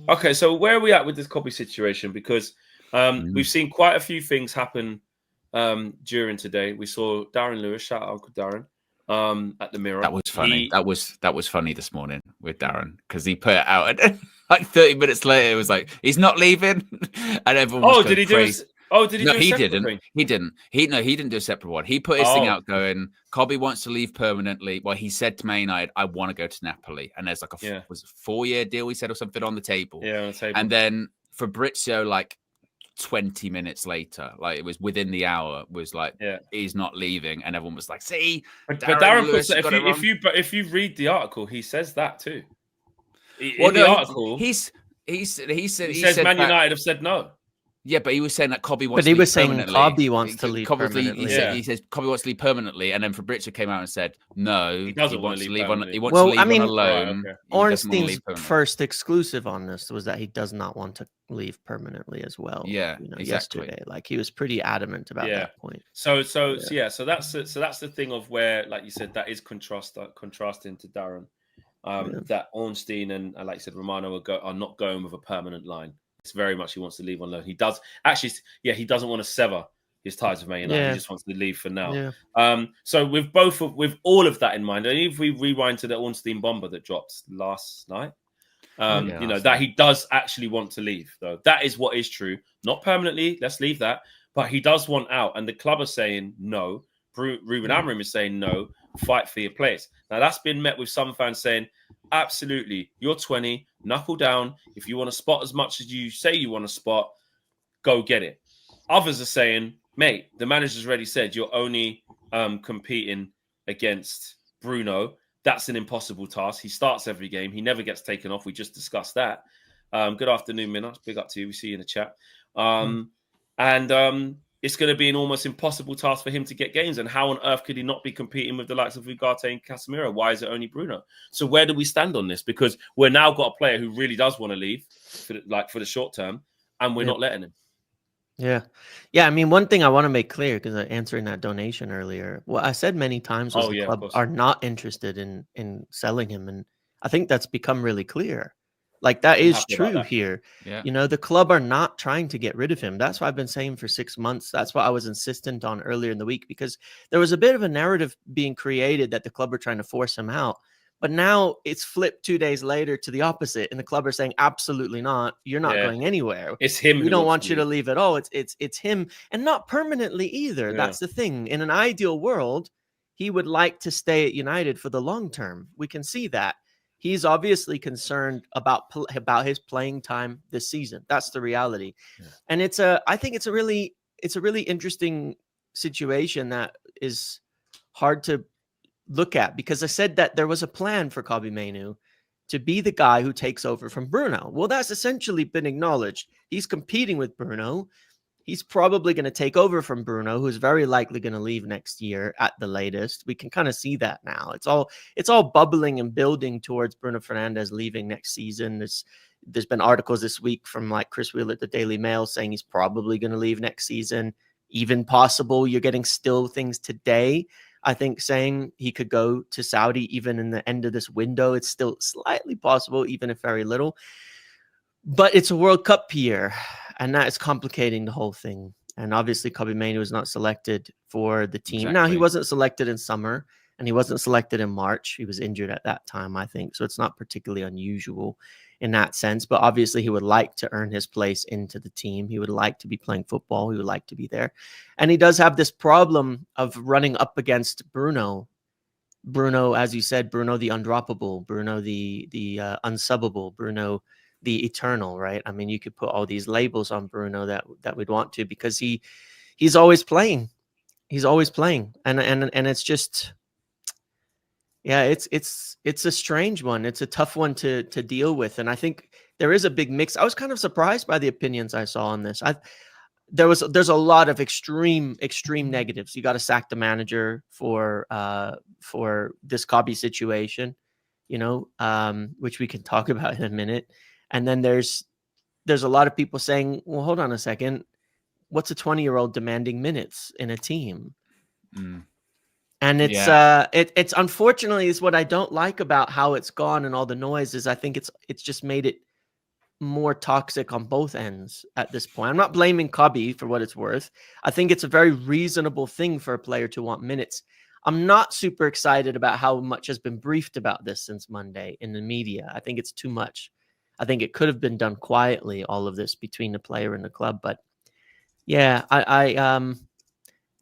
Okay, so where are we at with this Kobbie situation? Because we've seen quite a few things happen during today. We saw Darren Lewis, shout out Uncle Darren, at the Mirror. That was funny. That was funny this morning with Darren because he put it out and like 30 minutes later it was like he's not leaving, and everyone was going crazy. Did he do a separate thing? He didn't. He didn't do a separate one. He put his thing out going, Kobbie wants to leave permanently. Well, he said to Man United, I want to go to Napoli. And there's like was it a 4-year deal, he said, or something on the table. Yeah, on the table. And then Fabrizio, like 20 minutes later, like it was within the hour, was like, he's not leaving. And everyone was like, see, but Darren puts that if you read the article, he says that too. The article, he says Man United have said no. Yeah, but he was saying that Kobbie wants to leave permanently. But he was saying Kobbie wants to leave permanently. He says Kobbie wants to leave permanently, and then Fabrizio came out and said, no, he doesn't want to leave on. He wants to leave on a loan. Ornstein's first exclusive on this was that he does not want to leave permanently as well. Yeah, exactly. Yesterday, like he was pretty adamant about that point. So that's the thing of where, like you said, that is contrasting to Darren. That Ornstein and like you said, Romano are not going with a permanent line. It's very much he wants to leave on loan. He does actually, he doesn't want to sever his ties with Man United. He just wants to leave for now. So with all of that in mind, and if we rewind to the Ornstein bomber that dropped last night, that he does actually want to leave. Though that is what is true. Not permanently. Let's leave that. But he does want out, and the club are saying no. Ruben Amorim is saying no. Fight for your place. Now that's been met with some fans saying, absolutely, you're 20, knuckle down. If you want to spot as much as you say you want to spot, go get it. Others are saying, mate, the manager's already said you're only competing against Bruno. That's an impossible task. He starts every game. He never gets taken off. We just discussed that. Good afternoon, Minos. Big up to you. We see you in the chat. It's going to be an almost impossible task for him to get games. And how on earth could he not be competing with the likes of Ugarte and Casemiro? Why is it only Bruno? So where do we stand on this? Because we're now got a player who really does want to leave for the short term, and we're not letting him. Yeah. I mean, one thing I want to make clear, because answering that donation earlier, what I said many times was the club are not interested in selling him. And I think that's become really clear. Like that is true here. Yeah. The club are not trying to get rid of him. That's what I've been saying for 6 months. That's what I was insistent on earlier in the week, because there was a bit of a narrative being created that the club are trying to force him out. But now it's flipped 2 days later to the opposite. And the club are saying, absolutely not. You're not going anywhere. It's him. We don't want you to leave at all. It's him, and not permanently either. Yeah. That's the thing. In an ideal world, he would like to stay at United for the long term. We can see that. He's obviously concerned about his playing time this season. That's the reality. Yeah. And I think it's a really interesting situation that is hard to look at, because I said that there was a plan for Kobbie Mainoo to be the guy who takes over from Bruno. Well, that's essentially been acknowledged. He's competing with Bruno. He's probably going to take over from Bruno, who's very likely going to leave next year at the latest. We can kind of see that now. It's all bubbling and building towards Bruno Fernandes leaving next season. There's been articles this week from like Chris Wheeler at the Daily Mail saying he's probably going to leave next season. Even possible. You're getting still things today, I think, saying he could go to Saudi even in the end of this window. It's still slightly possible, even if very little. But it's a World Cup year, and that is complicating the whole thing. And obviously, Kobbie Mainoo was not selected for the team. Exactly. Now, he wasn't selected in summer, and he wasn't selected in March. He was injured at that time, I think. So it's not particularly unusual in that sense. But obviously, he would like to earn his place into the team. He would like to be playing football. He would like to be there. And he does have this problem of running up against Bruno. Bruno, as you said, Bruno the undroppable, Bruno the unsubbable, Bruno the eternal, right? I mean, you could put all these labels on Bruno that we'd want to, because he's always playing. He's always playing. And it's just, yeah, it's a strange one. It's a tough one to deal with. And I think there is a big mix. I was kind of surprised by the opinions I saw on this. There's a lot of extreme negatives. You got to sack the manager for this Kobbie situation, which we can talk about in a minute. And then there's a lot of people saying, well, hold on a second. What's a 20-year-old demanding minutes in a team? Mm. And it's unfortunately is what I don't like about how it's gone and all the noise is I think it's just made it more toxic on both ends at this point. I'm not blaming Kobbie for what it's worth. I think it's a very reasonable thing for a player to want minutes. I'm not super excited about how much has been briefed about this since Monday in the media. I think it's too much. I think it could have been done quietly, all of this between the player and the club. But yeah,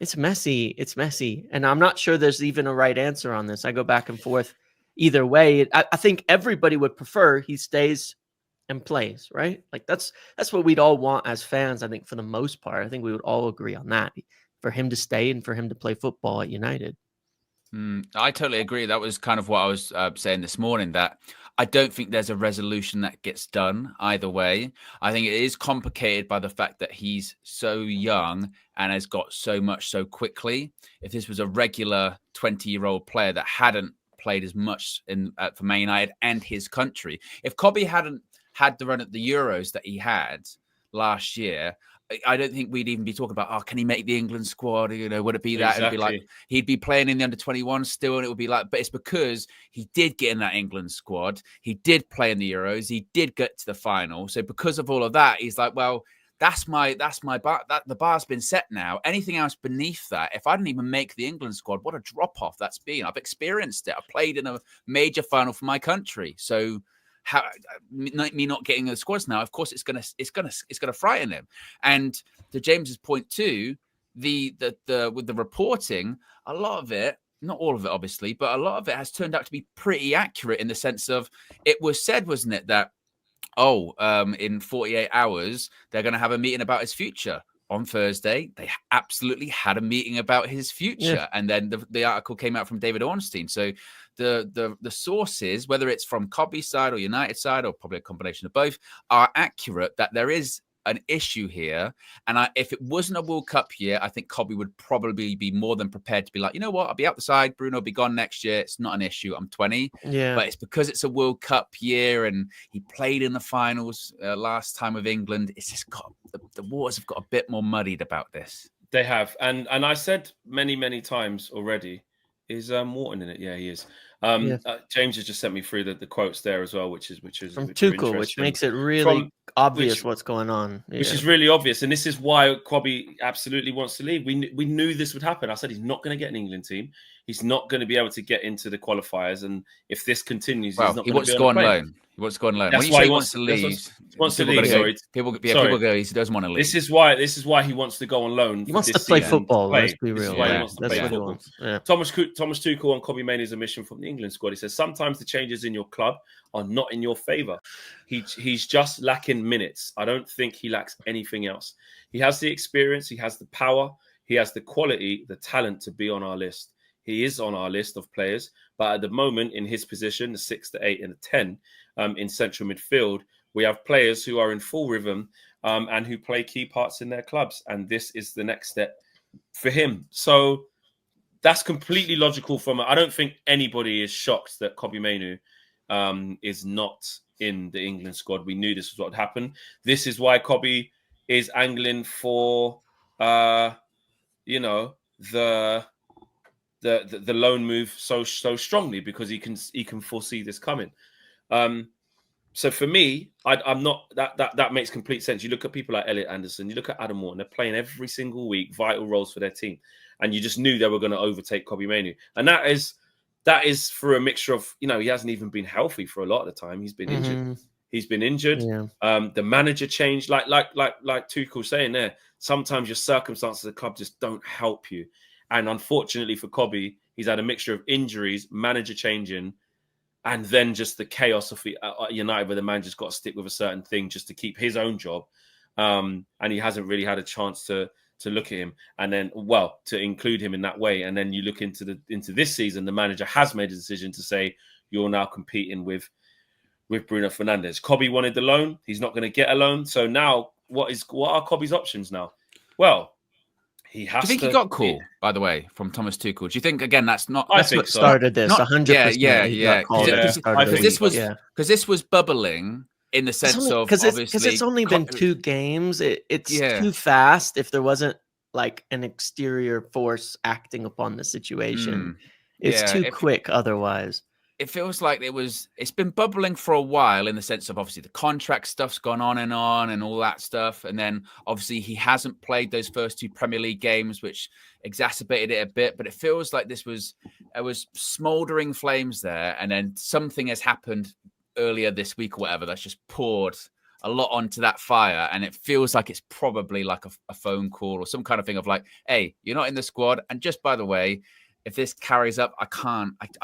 it's messy. It's messy. And I'm not sure there's even a right answer on this. I go back and forth either way. I think everybody would prefer he stays and plays, right? Like that's what we'd all want as fans, I think, for the most part. I think we would all agree on that, for him to stay and for him to play football at United. I totally agree. That was kind of what I was saying this morning, that I don't think there's a resolution that gets done either way. I think it is complicated by the fact that he's so young and has got so much so quickly. If this was a regular 20-year-old player that hadn't played as much for Man United and his country, if Kobbie hadn't had the run at the Euros that he had last year, I don't think we'd even be talking about, can he make the England squad? You know, would it be that? Exactly. It'd be like he'd be playing in the under-21 still, and it would be like, but it's because he did get in that England squad. He did play in the Euros. He did get to the final. So because of all of that, he's like, well, that's my bar. The bar's been set now. Anything else beneath that, if I didn't even make the England squad, what a drop off that's been. I've experienced it. I've played in a major final for my country. So me not getting the squads now, of course, it's gonna frighten him. And to James's point too, with the reporting, a lot of it, not all of it, obviously, but a lot of it has turned out to be pretty accurate in the sense of it was said, wasn't it, that in 48 hours they're going to have a meeting about his future. On Thursday, they absolutely had a meeting about his future. Yeah. And then the article came out from David Ornstein. So the sources, whether it's from Kobbie's side or United side, or probably a combination of both, are accurate that there is an issue here. And if it wasn't a World Cup year, I think Kobbie would probably be more than prepared to be like, you know what, I'll be out the side. Bruno will be gone next year. It's not an issue. I'm 20. Yeah. But it's because it's a World Cup year and he played in the finals last time with England. It's just got the waters have got a bit more muddied about this. They have. And I said many times already, is Wharton in it? Yeah, he is. James has just sent me through the quotes there as well, which is from Tuchel, which makes it really obvious what's going on. Yeah. Which is really obvious, and this is why Kobbie absolutely wants to leave. We knew this would happen. I said he's not going to get an England team. He's not going to be able to get into the qualifiers, and if this continues, he's not. He wants to go on loan. He wants to go on loan. That's why he wants to leave. People go. He doesn't want to leave. This is why he wants to go on loan. He wants to play football. Let's be real. This is why he wants to play football. Yeah. Thomas Tuchel on Kobbie Mainoo's omission from the England squad. He says sometimes the changes in your club are not in your favour. He's just lacking minutes. I don't think he lacks anything else. He has the experience. He has the power. He has the quality, the talent to be on our list. He is on our list of players, but at the moment in his position, the 6, the 8, and the 10 in central midfield, we have players who are in full rhythm and who play key parts in their clubs. And this is the next step for him. So that's completely logical. I don't think anybody is shocked that Kobbie Mainoo is not in the England squad. We knew this was what would happen. This is why Kobbie is angling for, the loan move so strongly, because he can foresee this coming. So for me, I'm not that makes complete sense. You look at people like Elliot Anderson, you look at Adam Wharton, they're playing every single week, vital roles for their team, and you just knew they were going to overtake Kobbie Mainoo. And that is for a mixture of, he hasn't even been healthy for a lot of the time. He's been injured. He's been injured. Yeah. The manager changed, like Tuchel saying there. Sometimes your circumstances at the club just don't help you. And unfortunately for Kobbie, he's had a mixture of injuries, manager changing, and then just the chaos of United, where the manager's got to stick with a certain thing just to keep his own job. And he hasn't really had a chance to look at him and then, to include him in that way. And then you look into this season, the manager has made a decision to say, you're now competing with Bruno Fernandes. Kobbie wanted the loan. He's not going to get a loan. So now what are Kobbie's options now? Well, he has to. Do you think he got call, by the way, from Thomas Tuchel? Do you think, again, that's not... I think what so. Started this, 100%. Yeah. Because this was bubbling in the sense of, obviously... Because it's only been 2 games. It's too fast if there wasn't like an exterior force acting upon the situation. It's too quick otherwise. it feels like it's been bubbling for a while in the sense of obviously the contract stuff's gone on and all that stuff. And then obviously he hasn't played those first 2 Premier League games, which exacerbated it a bit. But it feels like there was smoldering flames there. And then something has happened earlier this week or whatever that's just poured a lot onto that fire. And it feels like it's probably like a phone call or some kind of thing of like, hey, you're not in the squad. And just by the way, if this carries up, I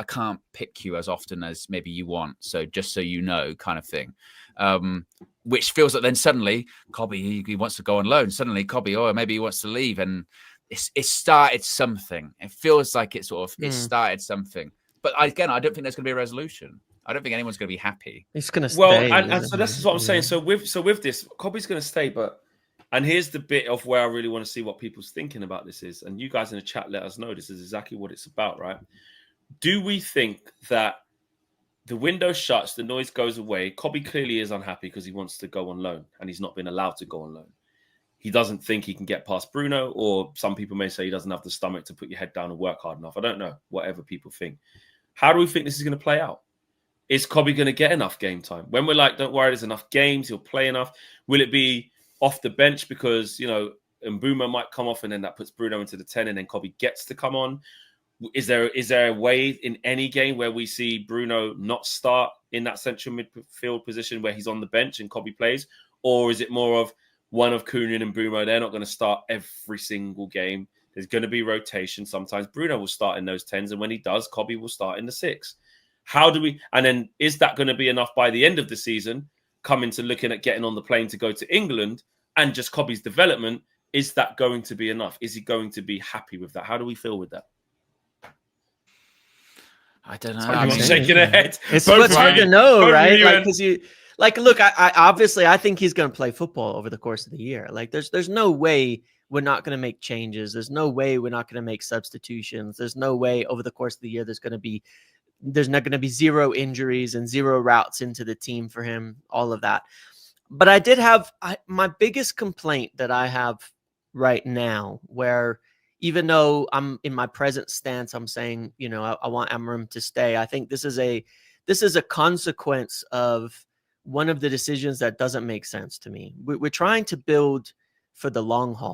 can't pick you as often as maybe you want. So just so you know, kind of thing. Which feels like then suddenly Kobbie, he wants to go on loan. Suddenly Kobbie, maybe he wants to leave. And it started something. It feels like it started something. But again, I don't think there's going to be a resolution. I don't think anyone's going to be happy. He's going to stay. Well, and so this is what I'm saying. So with this, Kobbie's going to stay, and here's the bit of where I really want to see what people's thinking about this is. And you guys in the chat, let us know. This is exactly what it's about, right? Do we think that the window shuts, the noise goes away? Kobbie clearly is unhappy because he wants to go on loan and he's not been allowed to go on loan. He doesn't think he can get past Bruno, or some people may say he doesn't have the stomach to put your head down and work hard enough. I don't know, whatever people think. How do we think this is going to play out? Is Kobbie going to get enough game time? When we're like, don't worry, there's enough games, he'll play enough. Will it be off the bench because, Mbeumo might come off and then that puts Bruno into the 10 and then Kobbie gets to come on? Is there a way in any game where we see Bruno not start in that central midfield position where he's on the bench and Kobbie plays? Or is it more of one of Koeman and Mbeumo? They're not going to start every single game. There's going to be rotation. Sometimes Bruno will start in those 10s, and when he does, Kobbie will start in the 6. And then is that going to be enough by the end of the season, coming to looking at getting on the plane to go to England and just Kobbie's development? Is that going to be enough? Is he going to be happy with that? How do we feel with that? I don't know. I'm shaking her head. It's hard to know, right? Like, because look, I obviously I think he's going to play football over the course of the year. Like, there's no way we're not going to make changes. There's no way we're not going to make substitutions. There's no way over the course of the year there's not going to be 0 injuries and 0 routes into the team for him, all of that. But I did have my biggest complaint that I have right now, where even though I'm in my present stance, I'm saying, I want Amorim to stay. I think this is a consequence of one of the decisions that doesn't make sense to me. We're trying to build for the long haul.